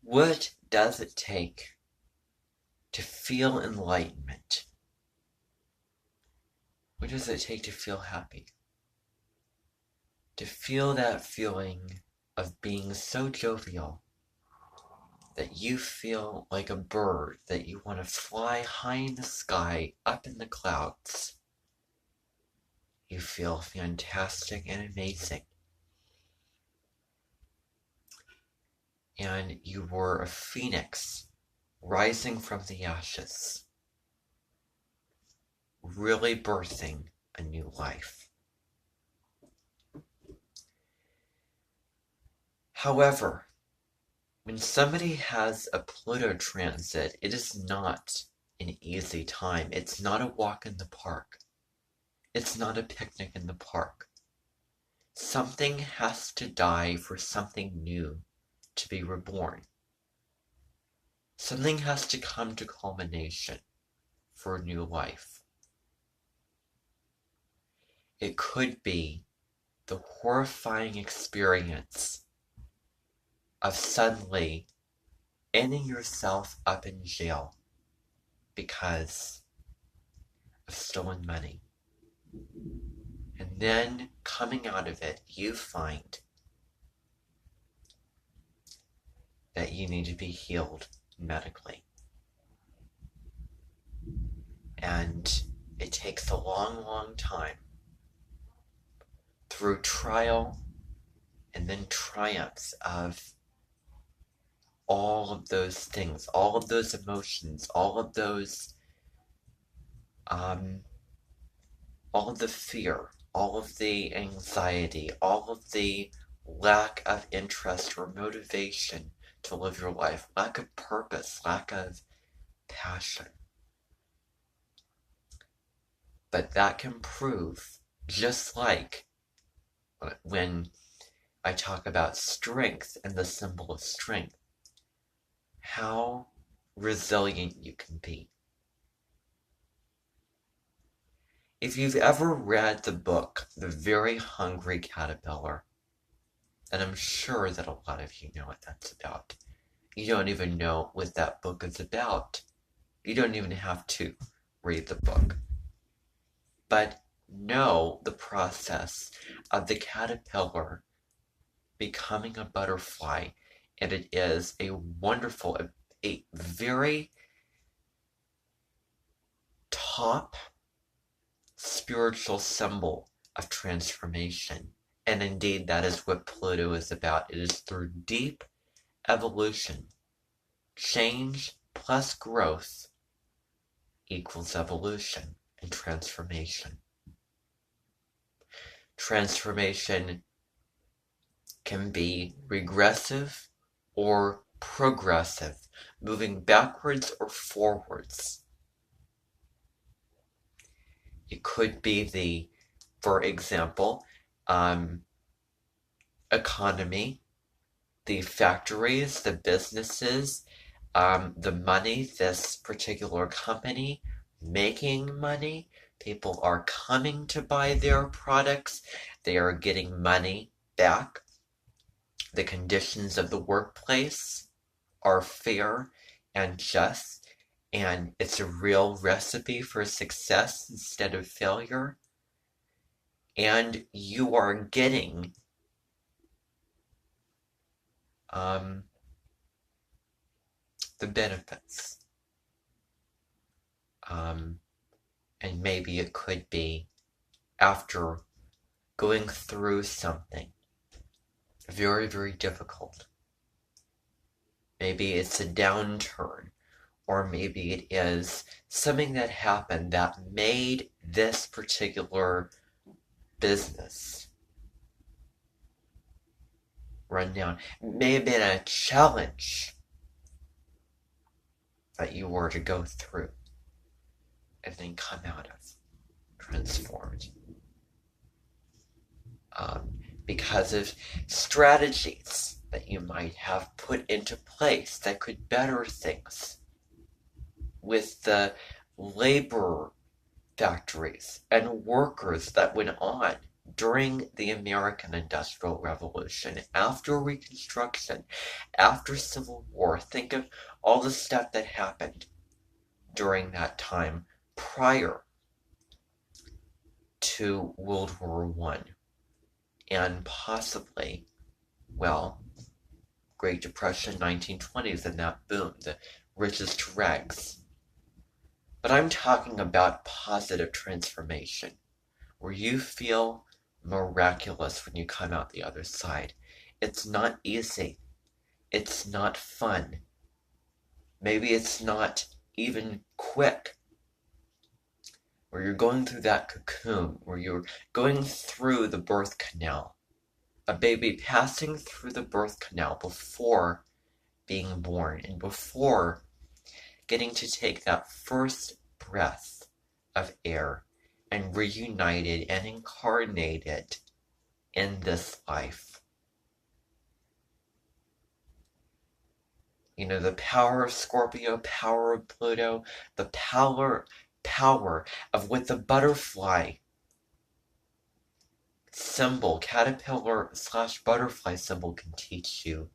What does it take to feel enlightenment? What does it take to feel happy? To feel that feeling of being so jovial that you feel like a bird, that you want to fly high in the sky, up in the clouds. You feel fantastic and amazing. And you were a phoenix rising from the ashes, really birthing a new life. However, when somebody has a Pluto transit, it is not an easy time. It's not a walk in the park. It's not a picnic in the park. Something has to die for something new to be reborn. Something has to come to culmination for a new life. It could be the horrifying experience of suddenly ending yourself up in jail because of stolen money. And then coming out of it, you find that you need to be healed medically. And it takes a long, long time through trial and then triumphs of all of those things, all of those emotions, all of those, all of the fear, all of the anxiety, all of the lack of interest or motivation to live your life, lack of purpose, lack of passion. But that can prove, just like when I talk about strength and the symbol of strength, how resilient you can be. If you've ever read the book, The Very Hungry Caterpillar, and I'm sure that a lot of you know what that's about. You don't even know what that book is about. You don't even have to read the book. But know the process of the caterpillar becoming a butterfly, and it is a wonderful, a very top spiritual symbol of transformation. And indeed, that is what Pluto is about. It is through deep evolution. Change plus growth equals evolution and transformation. Transformation can be regressive or progressive, moving backwards or forwards. It could be the, for example, economy, the factories, the businesses, the money, this particular company making money. People are coming to buy their products. They are getting money back. The conditions of the workplace are fair and just, and it's a real recipe for success instead of failure. And you are getting the benefits. And maybe it could be after going through something very, very difficult. Maybe it's a downturn, or maybe it is something that happened that made this particular business run down. It may have been a challenge that you were to go through and then come out of, transformed. Because of strategies that you might have put into place that could better things with the labor factories and workers that went on during the American Industrial Revolution, after Reconstruction, after Civil War. Think of all the stuff that happened during that time prior to World War I, and possibly, well, Great Depression, 1920s, and that boom, the riches to rags. But I'm talking about positive transformation, where you feel miraculous when you come out the other side. It's not easy. It's not fun. Maybe it's not even quick. Where you're going through that cocoon, where you're going through the birth canal. A baby passing through the birth canal before being born and before getting to take that first breath of air and reunited and incarnated in this life. You know, the power of Scorpio, power of Pluto, the power of what the butterfly symbol, caterpillar/butterfly symbol can teach you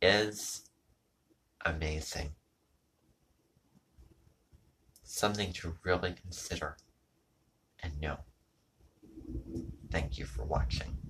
is amazing. Something to really consider and know. Thank you for watching.